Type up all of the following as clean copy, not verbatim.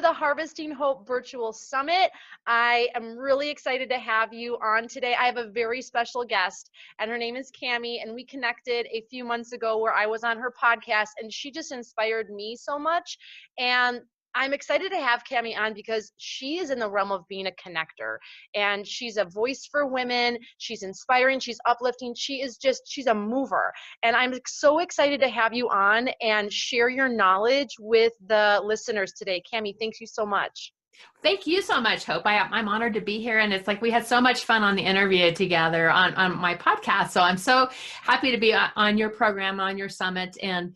the Harvesting Hope Virtual Summit. I am really excited to have you on today. I have a very special guest, and her name is Cammie, and we connected a few months ago where I was on her podcast, and she just inspired me so much. And I'm excited to have Cammie on because she is in the realm of being a connector, and she's a voice for women. She's inspiring, she's uplifting, she's a mover. And I'm so excited to have you on and share your knowledge with the listeners today. Cammie, thank you so much. Thank you so much, Hope. I'm honored to be here. And it's like we had so much fun on the interview together on my podcast. So I'm so happy to be on your program, on your summit, and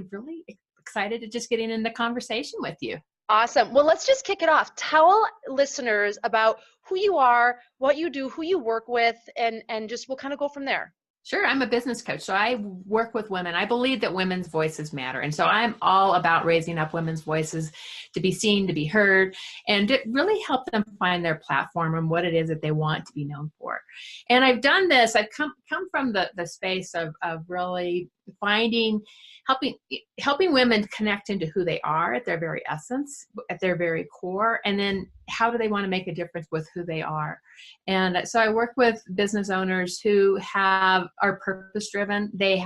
really excited to just getting in the conversation with you. Awesome. Well, let's just kick it off. Tell listeners about who you are, what you do, who you work with, and just we'll kind of go from there. Sure. I'm a business coach. So I work with women. I believe that women's voices matter. And so I'm all about raising up women's voices to be seen, to be heard, and to really help them find their platform and what it is that they want to be known for. And I've done this. I've come from the space of really helping women connect into who they are at their very essence, at their very core, and then how do they want to make a difference with who they are. And so I work with business owners who are purpose driven. They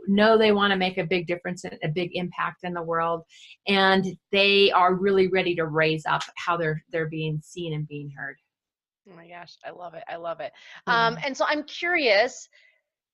know they want to make a big difference and a big impact in the world, and they are really ready to raise up how they're being seen and being heard. Oh my gosh, I love it. I love it. And so I'm curious,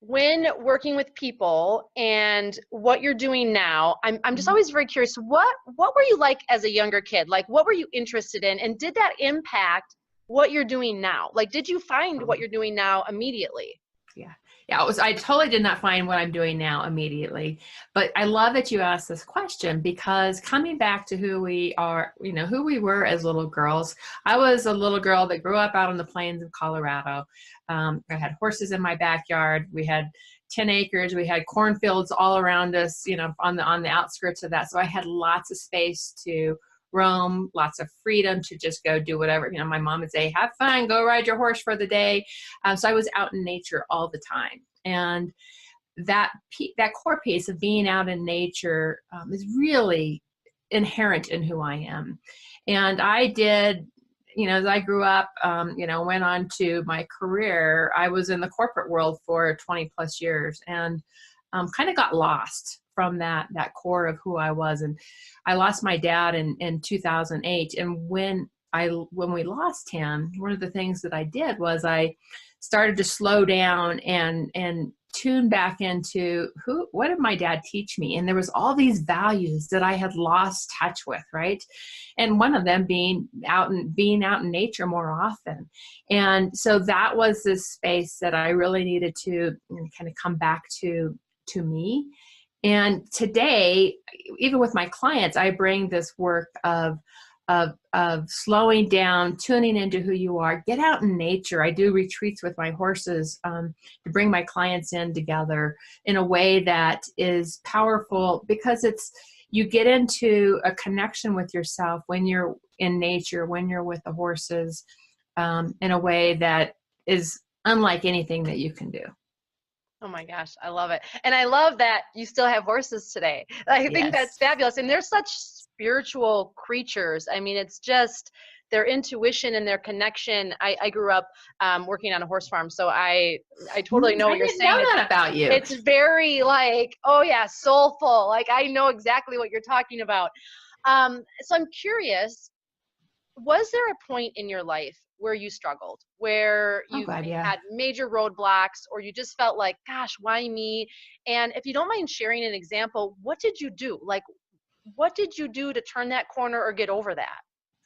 when working with people and what you're doing now, I'm just always very curious, what were you like as a younger kid? Like, what were you interested in? And did that impact what you're doing now? Like, did you find what you're doing now immediately? Yeah, I totally did not find what I'm doing now immediately. But I love that you asked this question, because coming back to who we are, who we were as little girls. I was a little girl that grew up out on the plains of Colorado. I had horses in my backyard. We had 10 acres. We had cornfields all around us, on the outskirts of that. So I had lots of space to roam, lots of freedom to just go do whatever. My mom would say, have fun, go ride your horse for the day. So I was out in nature all the time. And that core piece of being out in nature is really inherent in who I am. And I did, as I grew up, went on to my career, I was in the corporate world for 20 plus years, and kind of got lost from that core of who I was. And I lost my dad in 2008. And when we lost him, one of the things that I did was I started to slow down and tune back into what did my dad teach me? And there was all these values that I had lost touch with, right? And one of them being out in nature more often. And so that was this space that I really needed to kind of come back to me. And today, even with my clients, I bring this work of slowing down, tuning into who you are, get out in nature. I do retreats with my horses to bring my clients in together in a way that is powerful, because you get into a connection with yourself when you're in nature, when you're with the horses, in a way that is unlike anything that you can do. Oh my gosh, I love it. And I love that you still have horses today. I think that's fabulous. And they're such spiritual creatures. I mean, it's just their intuition and their connection. I grew up working on a horse farm, so I totally know what you're saying. I didn't know that about you. It's very like, oh yeah, soulful. Like, I know exactly what you're talking about. So I'm curious, was there a point in your life where you struggled, where you had major roadblocks, or you just felt like, gosh, why me? And if you don't mind sharing an example, what did you do? Like, what did you do to turn that corner or get over that?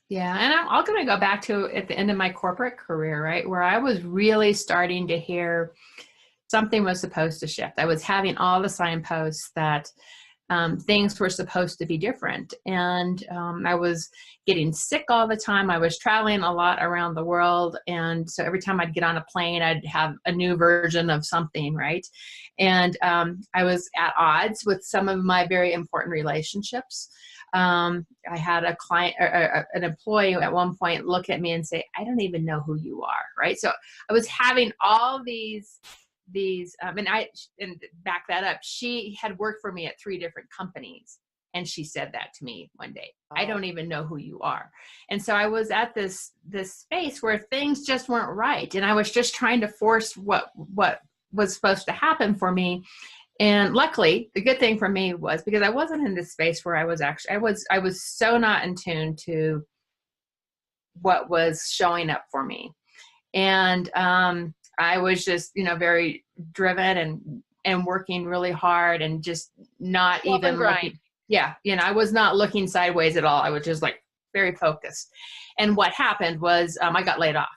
Yeah, and I'm going to go back to at the end of my corporate career, right, where I was really starting to hear something was supposed to shift. I was having all the signposts that things were supposed to be different. And I was getting sick all the time. I was traveling a lot around the world. And so every time I'd get on a plane, I'd have a new version of something, right? And I was at odds with some of my very important relationships. I had a client or an employee at one point look at me and say, I don't even know who you are, right? So I was having all these and back that up, she had worked for me at 3 different companies. And she said that to me one day. Oh. I don't even know who you are. And so I was at this space where things just weren't right. And I was just trying to force what was supposed to happen for me. And luckily, the good thing for me was because I wasn't in this space where I was so not in tune to what was showing up for me. And I was just, very driven and working really hard and just not even looking. Yeah. I was not looking sideways at all. I was just like very focused. And what happened was I got laid off.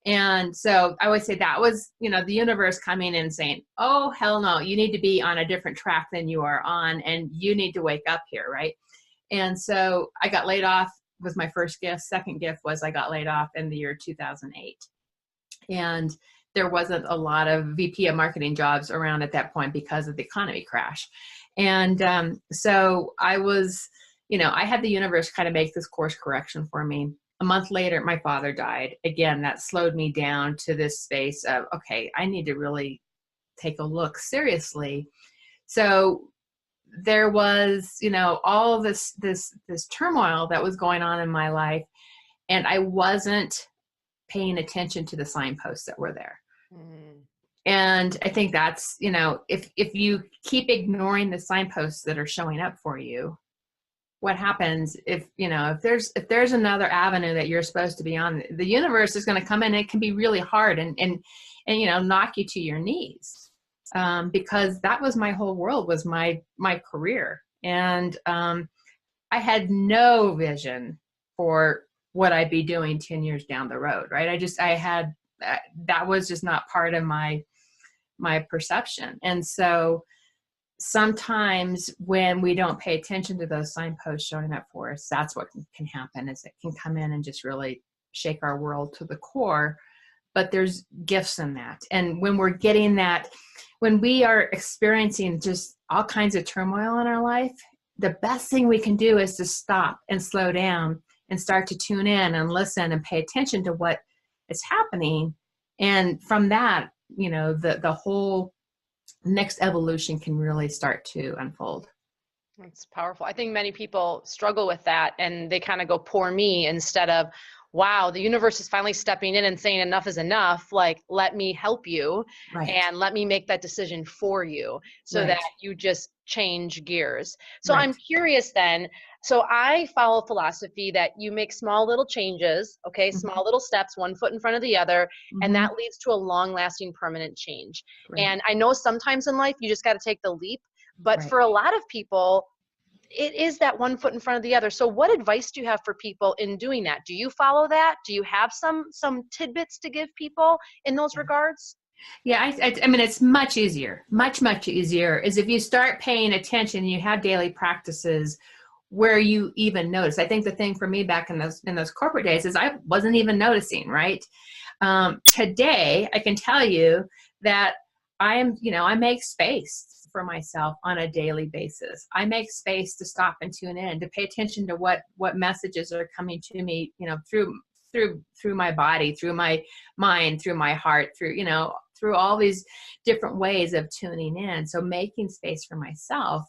And so I would say that was, the universe coming in saying, oh, hell no, you need to be on a different track than you are on, and you need to wake up here. Right. And so I got laid off was my first gift. Second gift was I got laid off in the year 2008. And there wasn't a lot of VP of marketing jobs around at that point because of the economy crash. And so I was, I had the universe kind of make this course correction for me. A month later, my father died. Again, that slowed me down to this space of, okay, I need to really take a look seriously. So there was, all this turmoil that was going on in my life, and I wasn't paying attention to the signposts that were there. Mm. And I think that's, if you keep ignoring the signposts that are showing up for you, what happens if there's another avenue that you're supposed to be on, the universe is going to come in. It can be really hard and knock you to your knees. Because that was my whole world, was my career. And I had no vision for what I'd be doing 10 years down the road. Right. that was just not part of my perception. And so sometimes when we don't pay attention to those signposts showing up for us, that's what can happen, is it can come in and just really shake our world to the core. But there's gifts in that. And when we're getting that, when we are experiencing just all kinds of turmoil in our life, the best thing we can do is to stop and slow down and start to tune in and listen and pay attention to what is happening. And from that, the whole next evolution can really start to unfold. That's powerful. I think many people struggle with that, and they kind of go, poor me, instead of, wow, the universe is finally stepping in and saying enough is enough. Like, let me help you. Right. And let me make that decision for you so right. that you just change gears. So right. I'm curious then. So I follow a philosophy that you make small little changes, okay, mm-hmm. small little steps, one foot in front of the other, mm-hmm. and that leads to a long lasting permanent change. Right. And I know sometimes in life you just got to take the leap, but right. for a lot of people, it is that one foot in front of the other. So what advice do you have for people in doing that? Do you follow that? Do you have some tidbits to give people in those regards? Yeah, I mean, it's much easier, much easier is if you start paying attention, you have daily practices where you even notice. I think the thing for me back in those corporate days is I wasn't even noticing, right? Today, I can tell you that I make space for myself on a daily basis. I make space to stop and tune in, to pay attention to what messages are coming to me, through my body, through my mind, through my heart, through all these different ways of tuning in. So making space for myself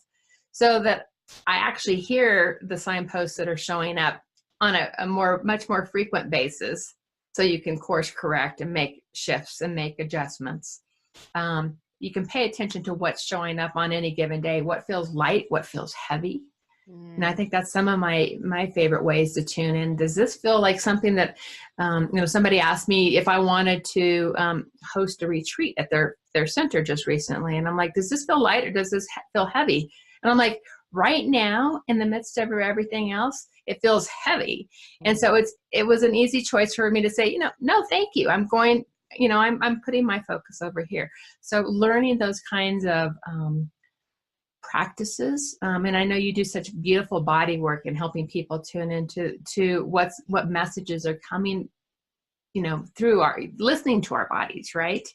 so that I actually hear the signposts that are showing up on a much more frequent basis, so you can course correct and make shifts and make adjustments. You can pay attention to what's showing up on any given day, what feels light, what feels heavy. And I think that's some of my favorite ways to tune in. Does this feel like something that, somebody asked me if I wanted to host a retreat at their center just recently. And I'm like, does this feel light or does this feel heavy? And I'm like, right now, in the midst of everything else, it feels heavy. And so it was an easy choice for me to say, no, thank you. I'm going, I'm putting my focus over here. So learning those kinds of practices. And I know you do such beautiful body work and helping people tune into what messages are coming, through our listening to our bodies, right?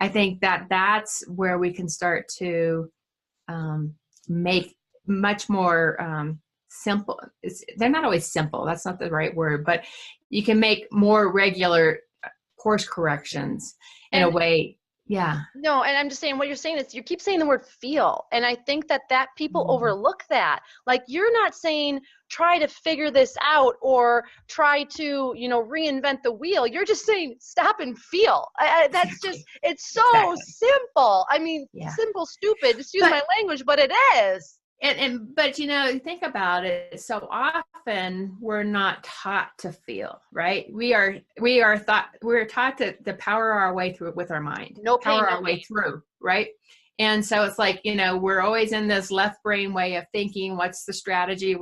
I think that's where we can start to make much more simple. They're not always simple. That's not the right word, but you can make more regular course corrections in a way Yeah. No, and I'm just saying what you're saying is you keep saying the word feel. And I think that people Mm. overlook that. Like you're not saying try to figure this out or try to, reinvent the wheel. You're just saying stop and feel. That's just, Exactly. it's so Exactly. simple. I mean, Yeah. simple, stupid, excuse But my language, but it is. but think about it. So often we're not taught to feel, right? We're taught to power our way through it with our mind, No pain, power no our way gain. through, right? And so it's like, we're always in this left brain way of thinking, what's the strategy?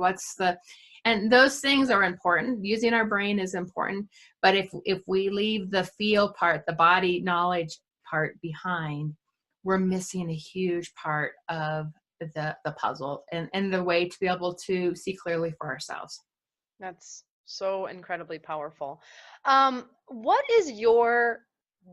And those things are important. Using our brain is important. But if we leave the feel part, the body knowledge part behind, we're missing a huge part of the puzzle and the way to be able to see clearly for ourselves. That's so incredibly powerful. What is your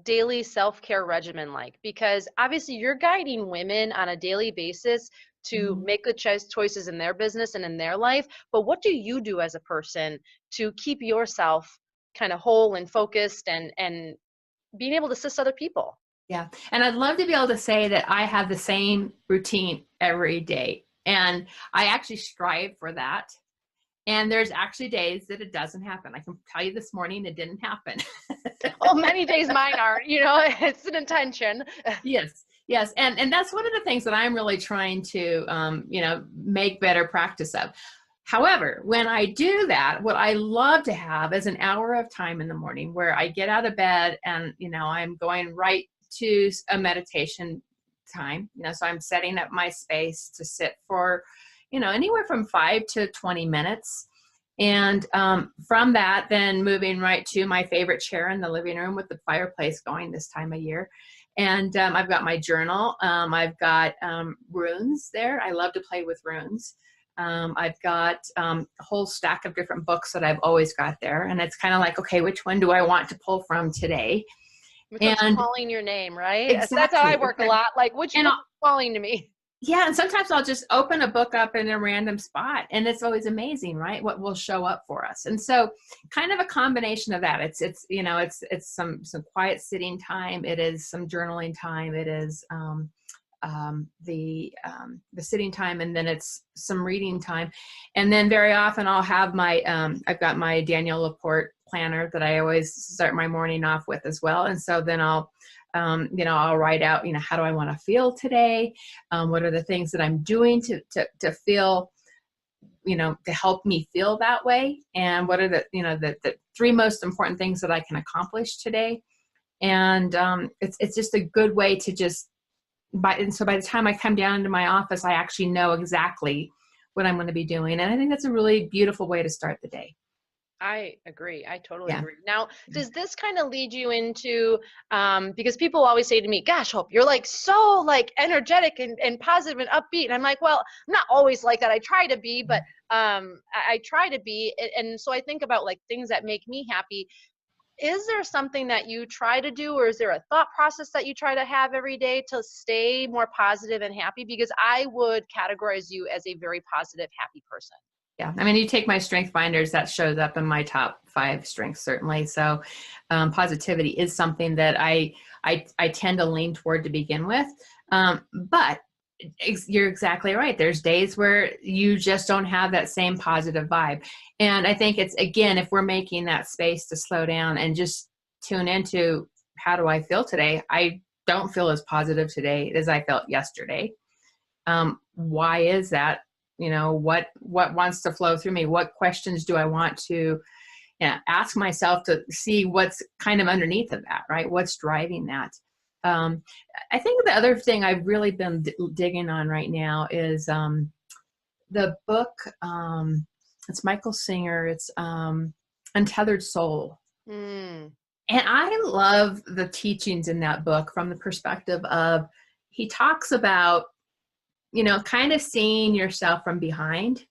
daily self-care regimen like? Because obviously you're guiding women on a daily basis to Mhm. make good choices in their business and in their life. But what do you do as a person to keep yourself kind of whole and focused and being able to assist other people? Yeah. And I'd love to be able to say that I have the same routine every day. And I actually strive for that. And there's actually days that it doesn't happen. I can tell you this morning it didn't happen. Oh, many days mine are, it's an intention. Yes. Yes. And that's one of the things that I'm really trying to, make better practice of. However, when I do that, what I love to have is an hour of time in the morning where I get out of bed and, I'm going right to a meditation time. So I'm setting up my space to sit for, anywhere from 5 to 20 minutes. And from that, then moving right to my favorite chair in the living room with the fireplace going this time of year. And I've got my journal. I've got runes there. I love to play with runes. I've got a whole stack of different books that I've always got there. And it's kind of like, okay, which one do I want to pull from today? Which one's And calling your name, right? That's how I exactly. work a lot. Like, which And book is calling to me? yeah, and sometimes I'll just open a book up in a random spot, and it's always amazing, right? What will show up for us. And so kind of a combination of that. It's some quiet sitting time, it is some journaling time, it is the sitting time, and then it's some reading time. And then very often I'll have my I've got my Danielle Laporte planner that I always start my morning off with as well. And so then I'll write out, how do I want to feel today? What are the things that I'm doing to feel, to help me feel that way? And what are the three most important things that I can accomplish today? And it's just a good way to just, and so by the time I come down into my office, I actually know exactly what I'm going to be doing. And I think that's a really beautiful way to start the day. I agree. I totally Yeah. agree. Now, does this kind of lead you into, because people always say to me, gosh, Hope, you're like so like energetic and positive and upbeat. And I'm like, well, I'm not always like that. I try to be, but I try to be. And so I think about like things that make me happy. Is there something that you try to do, or is there a thought process that you try to have every day to stay more positive and happy? Because I would categorize you as a very positive, happy person. Yeah. I mean, you take my strength finders, that shows up in my top 5 strengths, certainly. So positivity is something that I tend to lean toward to begin with. But you're exactly right. There's days where you just don't have that same positive vibe. And I think it's, again, if we're making that space to slow down and just tune into how do I feel today? I don't feel as positive today as I felt yesterday. Why is that? What wants to flow through me? What questions do I want to ask myself to see what's kind of underneath of that, right? What's driving that? I think the other thing I've really been digging on right now is the book. It's Michael Singer. It's Untethered Soul. Mm. And I love the teachings in that book from the perspective of, he talks about, kind of seeing yourself from behind,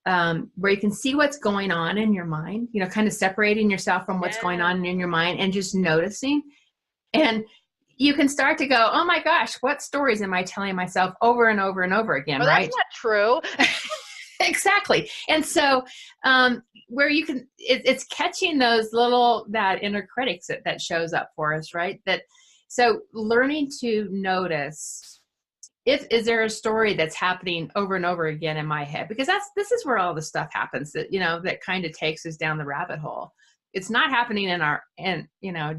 where you can see what's going on in your mind, kind of separating yourself from what's going Yeah. on in your mind and just noticing. And you can start to go, oh my gosh, what stories am I telling myself over and over and over again, Oh, that's right? not true. Exactly. And so where you can, it's catching those that inner critics that shows up for us, right? That So learning to notice, is there a story that's happening over and over again in my head? Because this is where all the stuff happens that, that kind of takes us down the rabbit hole. It's not happening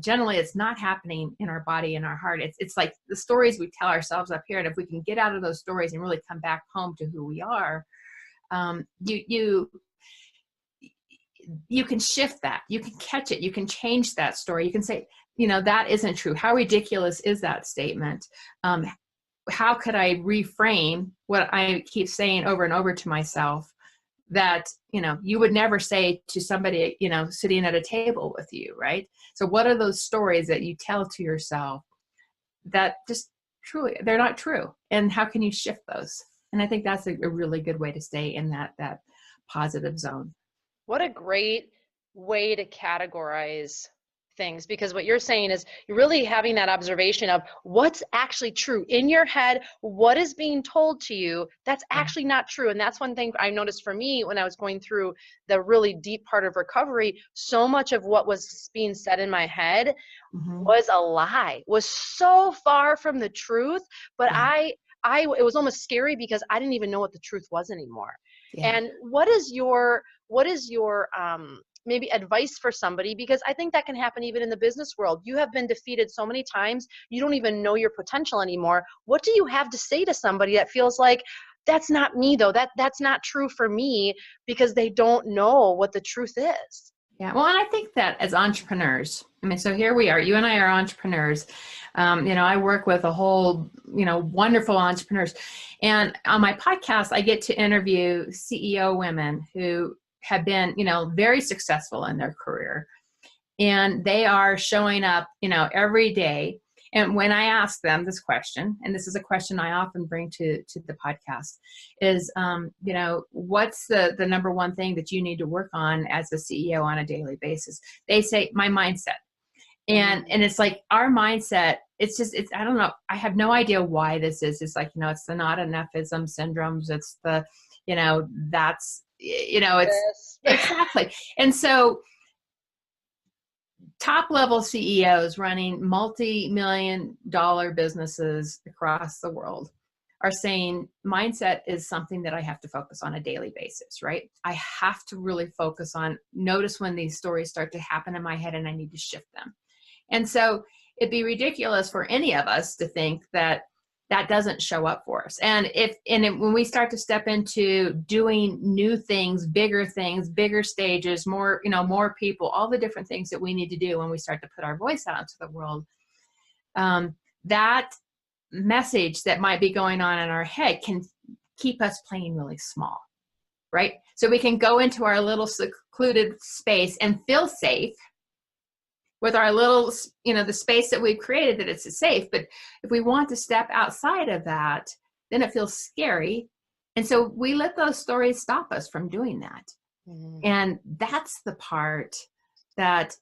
generally it's not happening in our body and our heart. It's like the stories we tell ourselves up here. And if we can get out of those stories and really come back home to who we are, you can shift that, you can catch it, you can change that story. You can say, that isn't true. How ridiculous is that statement? How could I reframe what I keep saying over and over to myself that, you would never say to somebody, sitting at a table with you, right? So what are those stories that you tell to yourself that just truly, they're not true? And how can you shift those? And I think that's a really good way to stay in that positive zone. What a great way to categorize things, because what you're saying is you're really having that observation of what's actually true in your head, what is being told to you that's actually not true. And that's one thing I noticed for me when I was going through the really deep part of recovery. So much of what was being said in my head was a lie, was so far from the truth. But it was almost scary because I didn't even know what the truth was anymore. And what is your maybe advice for somebody? Because I think that can happen even in the business world. You have been defeated so many times, you don't even know your potential anymore. What do you have to say to somebody that feels like, that's not me though, that's not true for me, because they don't know what the truth is? Yeah. Well, and I think that as entrepreneurs, so here we are, you and I are entrepreneurs. I work with a whole, wonderful entrepreneurs. And on my podcast, I get to interview CEO women who have been, very successful in their career. And they are showing up, every day. And when I ask them this question, and this is a question I often bring to the podcast, is, what's the number one thing that you need to work on as a CEO on a daily basis? They say, my mindset. And it's like our mindset, it's I don't know. I have no idea why this is. It's like, it's the not enoughism syndromes. It's the, that's, it's exactly. And so top level CEOs running multi-million-dollar businesses across the world are saying mindset is something that I have to focus on a daily basis, right? I have to really focus on, notice when these stories start to happen in my head and I need to shift them. And so it'd be ridiculous for any of us to think that doesn't show up for us. And when we start to step into doing new things, bigger stages, more people, all the different things that we need to do when we start to put our voice out into the world, that message that might be going on in our head can keep us playing really small, right? So we can go into our little secluded space and feel safe with our little, the space that we've created, that it's safe. But if we want to step outside of that, then it feels scary. And so we let those stories stop us from doing that. And that's the part that,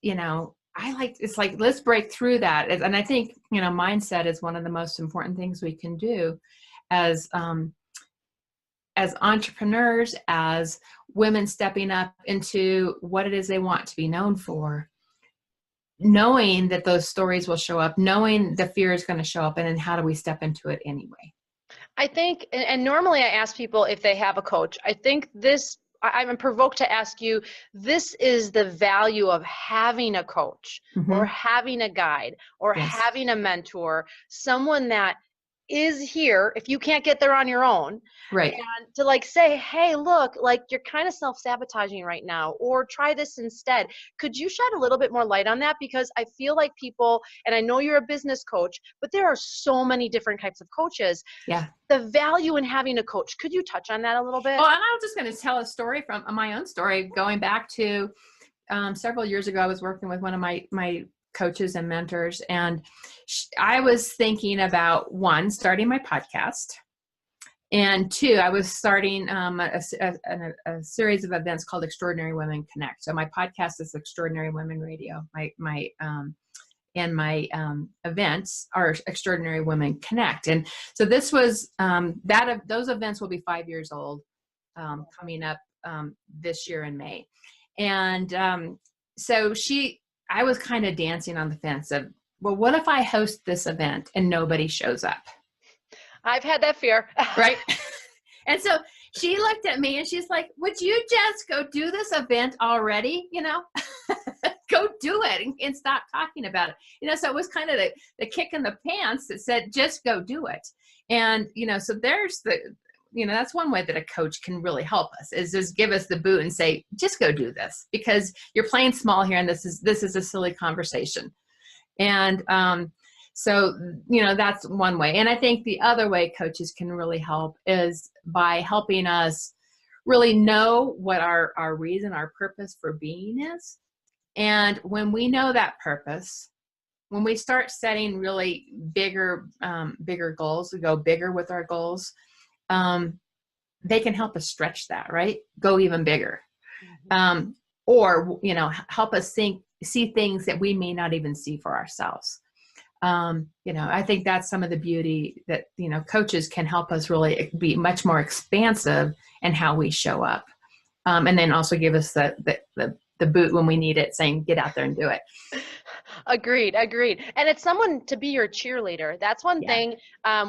I like. It's like, let's break through that. And I think, mindset is one of the most important things we can do as entrepreneurs, as women stepping up into what it is they want to be known for. Knowing that those stories will show up, knowing the fear is going to show up, and then how do we step into it anyway? I think, and normally I ask people if they have a coach. I think I'm provoked to ask you, this is the value of having a coach or having a guide or having a mentor, someone that is here if you can't get there on your own, right? And to say, hey, look, you're kind of self-sabotaging right now, or try this instead. Could you shed a little bit more light on that? Because I feel like people, and I know you're a business coach, but there are so many different types of coaches. Yeah. The value in having a coach. Could you touch on that a little bit? Well, and I'm just going to tell a story from my own story, going back to several years ago. I was working with one of my coaches and mentors, and I was thinking about, one, starting my podcast, and two, I was starting a series of events called Extraordinary Women Connect. So my podcast is Extraordinary Women Radio. My events are Extraordinary Women Connect. And so this was those events will be 5 years old coming up this year in May. And so I was kind of dancing on the fence of, well, what if I host this event and nobody shows up? I've had that fear. Right. And so she looked at me and she's like, would you just go do this event already? Go do it and stop talking about it. So it was kind of the kick in the pants that said, just go do it. And, so there's that's one way that a coach can really help us, is just give us the boot and say, just go do this, because you're playing small here. And this is a silly conversation. And, so, that's one way. And I think the other way coaches can really help is by helping us really know what our reason, our purpose for being is. And when we know that purpose, when we start setting really bigger goals, we go bigger with our goals, they can help us stretch that, right? Go even bigger. Mm-hmm. Or, help us see things that we may not even see for ourselves. I think that's some of the beauty that, coaches can help us really be much more expansive in how we show up. And then also give us the boot when we need it, saying, get out there and do it. Agreed. And it's someone to be your cheerleader. That's one thing.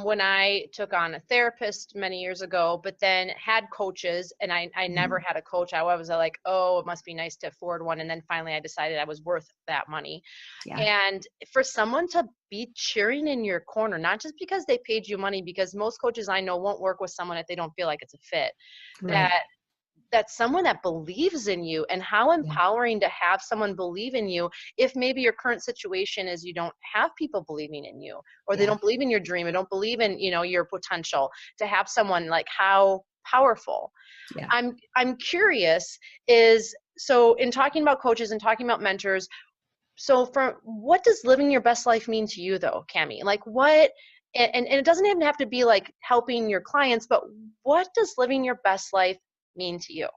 When I took on a therapist many years ago, but then had coaches, and I never had a coach. I was like, oh, it must be nice to afford one. And then finally I decided I was worth that money. Yeah. And for someone to be cheering in your corner, not just because they paid you money, because most coaches I know won't work with someone if they don't feel like it's a fit. Right. That's someone that believes in you, and how empowering to have someone believe in you if maybe your current situation is you don't have people believing in you, or they don't believe in your dream, or don't believe in, your potential. To have someone, like, how powerful. Yeah. I'm curious so in talking about coaches and talking about mentors, so what does living your best life mean to you though, Cami? Like what, and it doesn't even have to be like helping your clients, but what does living your best life mean to you?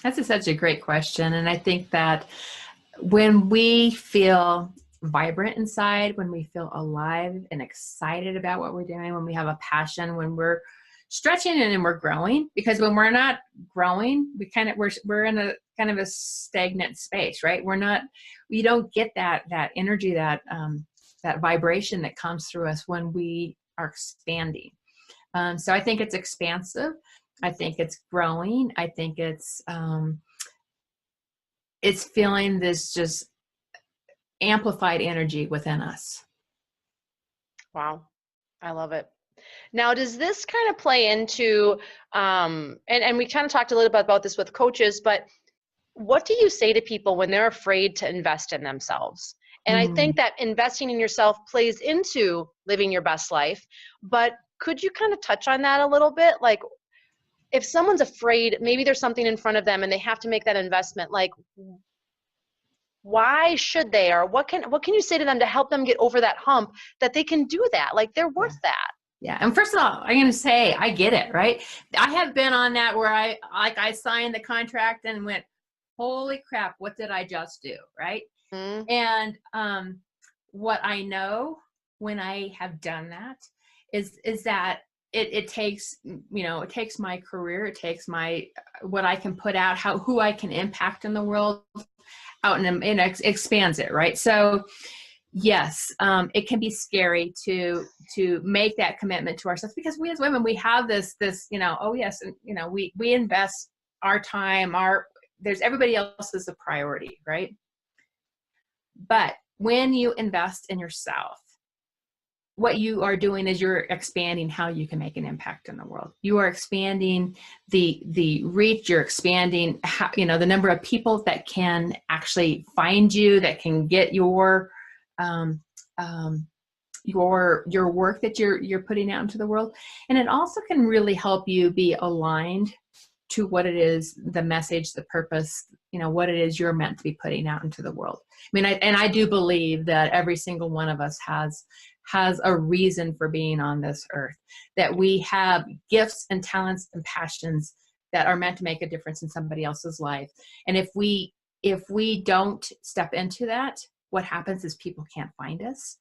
That's such a great question. And I think that when we feel vibrant inside, when we feel alive and excited about what we're doing, when we have a passion, when we're stretching and we're growing, because when we're not growing, we're in a kind of a stagnant space, right? We don't get that energy, that vibration that comes through us when we are expanding. So I think it's expansive. I think it's growing. I think it's feeling this just amplified energy within us. Wow. I love it. Now, does this kind of play into, and we kind of talked a little bit about this with coaches, but what do you say to people when they're afraid to invest in themselves? And I think that investing in yourself plays into living your best life, but could you kind of touch on that a little bit? Like, if someone's afraid, maybe there's something in front of them and they have to make that investment, like, why should they, or what can you say to them to help them get over that hump, that they can do that? Like, they're worth that. Yeah. And first of all, I'm going to say, I get it, right? I have been on that where I signed the contract and went, holy crap, what did I just do? Right. Mm-hmm. And what I know when I have done that is that it takes, it takes my career, it takes what I can put out, who I can impact in the world out, and expands it. Right. So yes, it can be scary to make that commitment to ourselves, because we as women, we have this, oh yes. And, we invest our time, there's everybody else is a priority. Right. But when you invest in yourself, what you are doing is you're expanding how you can make an impact in the world. You are expanding the reach. You're expanding how, the number of people that can actually find you, that can get your work that you're putting out into the world. And it also can really help you be aligned to what it is, the message, the purpose, what it is you're meant to be putting out into the world. I mean, I do believe that every single one of us has a reason for being on this earth, that we have gifts and talents and passions that are meant to make a difference in somebody else's life. And if we don't step into that, what happens is people can't find us,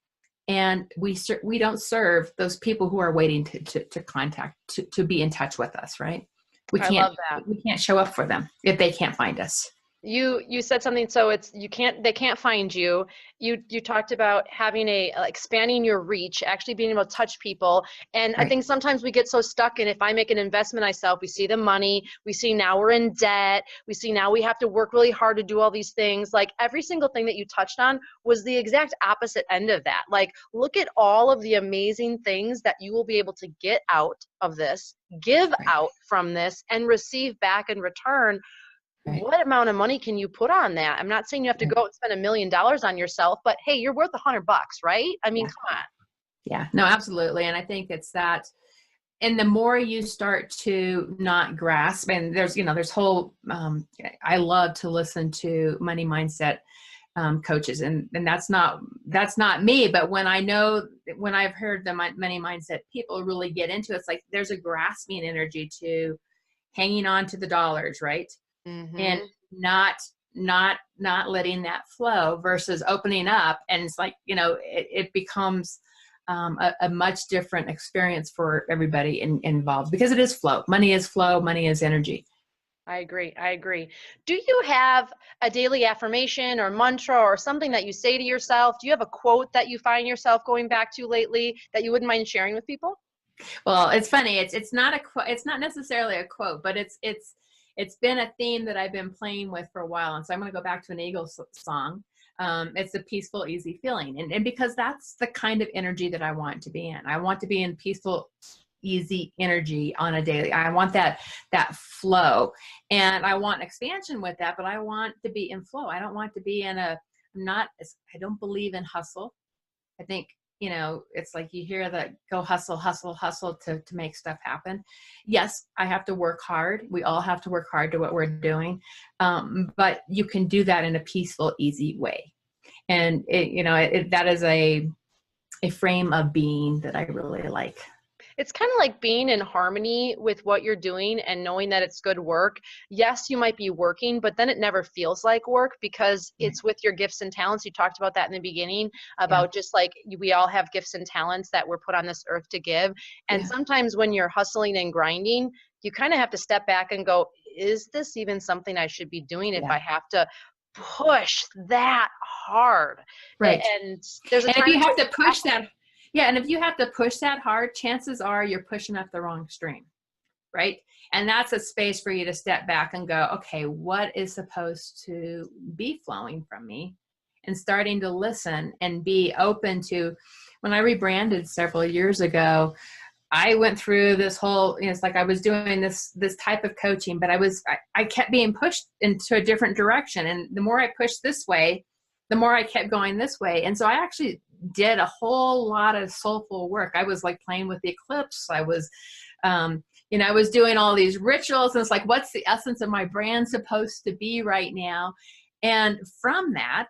and we don't serve those people who are waiting to contact, to be in touch with us, right? We can't show up for them if they can't find us. You said something, so it's they can't find you. You talked about having expanding your reach, actually being able to touch people. And I Right. think sometimes we get so stuck in, if I make an investment myself, we see the money, we see now we're in debt, we see now we have to work really hard to do all these things. Like every single thing that you touched on was the exact opposite end of that. Like, look at all of the amazing things that you will be able to get out of this, give Right. out from this, and receive back in return. Right. What amount of money can you put on that? I'm not saying you have to Right. go out and spend $1 million on yourself, but hey, you're worth $100, right? I mean, Yeah. come on. Yeah. No, absolutely. And I think it's that. And the more you start to not grasp, and there's whole, I love to listen to money mindset coaches, and that's not me, but when I've heard the money mindset people really get into it, it's like there's a grasping energy to hanging on to the dollars, right? And Mm-hmm. not letting that flow versus opening up. And it's like, it becomes a much different experience for everybody involved, because it is flow. Money is flow. Money is energy. I agree. I agree. Do you have a daily affirmation or mantra or something that you say to yourself? Do you have a quote that you find yourself going back to lately that you wouldn't mind sharing with people? Well, it's funny. It's not it's not necessarily a quote, but it's been a theme that I've been playing with for a while. And so I'm going to go back to an Eagles song. It's a peaceful, easy feeling. And because that's the kind of energy that I want to be in. I want to be in peaceful, easy energy on a daily. I want that flow, and I want expansion with that, but I want to be in flow. I don't want to be in I don't believe in hustle. I think, it's like you hear that go hustle, hustle, hustle to make stuff happen. Yes, I have to work hard. We all have to work hard to what we're doing. But you can do that in a peaceful, easy way. And that is a frame of being that I really like. It's kind of like being in harmony with what you're doing and knowing that it's good work. Yes, you might be working, but then it never feels like work because it's with your gifts and talents. You talked about that in the beginning, Yeah. about just like we all have gifts and talents that we're put on this earth to give. And Yeah. sometimes when you're hustling and grinding, you kind of have to step back and go, is this even something I should be doing if Yeah. I have to push that hard? Right. And there's a And if time you to have take to a push breath. that, yeah, and if you have to push that hard, chances are you're pushing up the wrong string, right? And that's a space for you to step back and go, okay, what is supposed to be flowing from me? And starting to listen and be open to. When I rebranded several years ago, I went through this whole, it's like I was doing this type of coaching, but I kept being pushed into a different direction. And the more I pushed this way, the more I kept going this way. And so I actually did a whole lot of soulful work. I was like playing with the eclipse. I was, I was doing all these rituals, and it's like, what's the essence of my brand supposed to be right now? And from that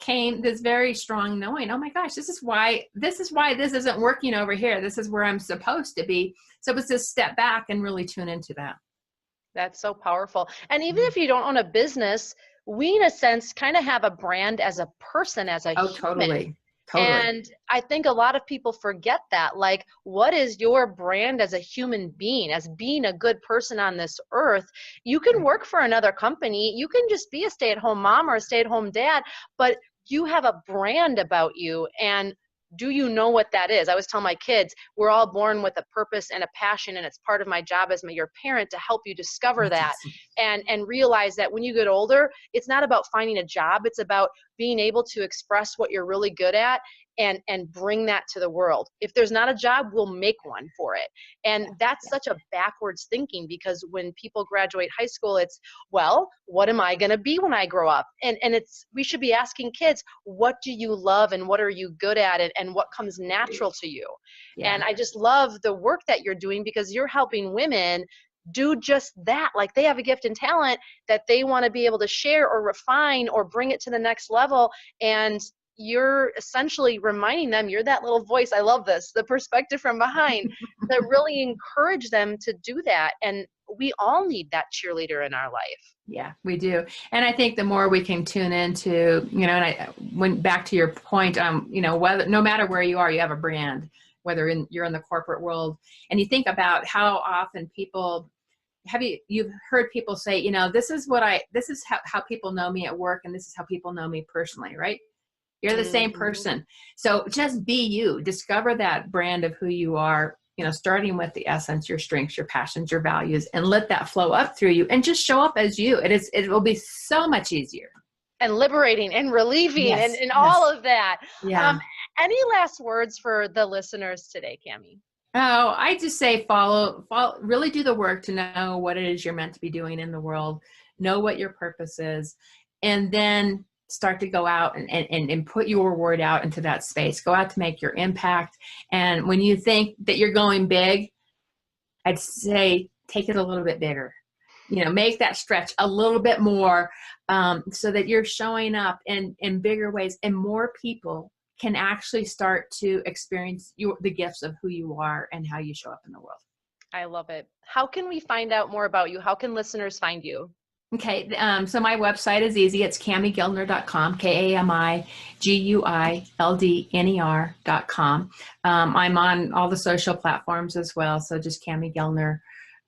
came this very strong knowing, oh my gosh, this is why this isn't working over here. This is where I'm supposed to be. So it was just step back and really tune into that. That's so powerful. And even if you don't own a business, we, in a sense, kind of have a brand as a person, as a Oh, human. totally. Totally. And I think a lot of people forget that. Like, what is your brand as a human being, as being a good person on this earth? You can Right. work for another company. You can just be a stay-at-home mom or a stay-at-home dad, but you have a brand about you. And do you know what that is? I always tell my kids, we're all born with a purpose and a passion, and it's part of my job as your parent to help you discover That's that, awesome. and realize that when you get older, it's not about finding a job. It's about being able to express what you're really good at and bring that to the world. If there's not a job, we'll make one for it. And that's such a backwards thinking, because when people graduate high school, it's, well, what am I going to be when I grow up? And we should be asking kids, what do you love and what are you good at, and what comes natural to you? Yeah. And I just love the work that you're doing, because you're helping women do just that. Like, they have a gift and talent that they want to be able to share or refine or bring it to the next level. And you're essentially reminding them, you're that little voice. I love this, the perspective from behind, that really encourage them to do that. And we all need that cheerleader in our life. Yeah, we do. And I think the more we can tune into, and I went back to your point, whether, no matter where you are, you have a brand, whether you're in the corporate world, and you think about how often people you've heard people say, this is how people know me at work, and this is how people know me personally, right? You're the same person. So just be you. Discover that brand of who you are, starting with the essence, your strengths, your passions, your values, and let that flow up through you, and just show up as you. It will be so much easier. And liberating and relieving, Yes, and all of that. Yeah. Any last words for the listeners today, Cami? Oh, I just say follow, really do the work to know what it is you're meant to be doing in the world, know what your purpose is, and then start to go out and put your word out into that space. Go out to make your impact. And when you think that you're going big, I'd say take it a little bit bigger. Make that stretch a little bit more, so that you're showing up in bigger ways, and more people can actually start to experience the gifts of who you are and how you show up in the world. I love it. How can we find out more about you? How can listeners find you? Okay, so my website is easy. It's camiguildner.com, KamiGuildner.com. I'm on all the social platforms as well, so just Cami Guildner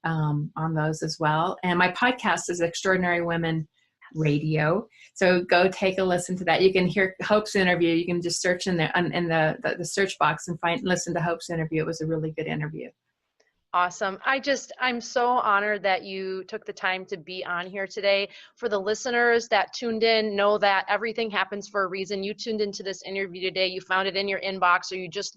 on those as well. And my podcast is Extraordinary Women Radio. So go take a listen to that. You can hear Hope's interview. You can just search in the search box and listen to Hope's interview. It was a really good interview. Awesome. I'm so honored that you took the time to be on here today. For the listeners that tuned in, know that everything happens for a reason. You tuned into this interview today. You found it in your inbox, or you just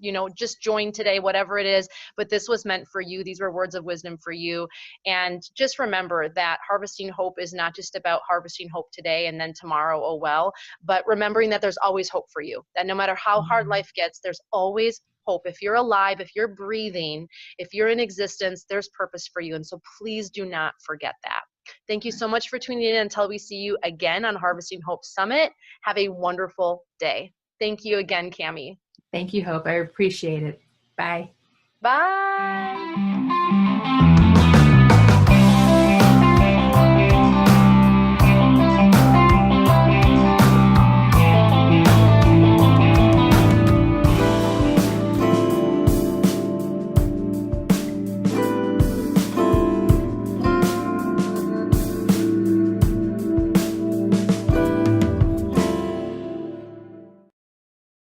joined today, whatever it is, but this was meant for you. These were words of wisdom for you. And just remember that harvesting hope is not just about harvesting hope today and then tomorrow, oh well, but remembering that there's always hope for you, that no matter how hard life gets, there's always hope. If you're alive, if you're breathing, if you're in existence, there's purpose for you. And so please do not forget that. Thank you so much for tuning in. Until we see you again on Harvesting Hope Summit, have a wonderful day. Thank you again, Cami. Thank you, Hope. I appreciate it. Bye. Bye.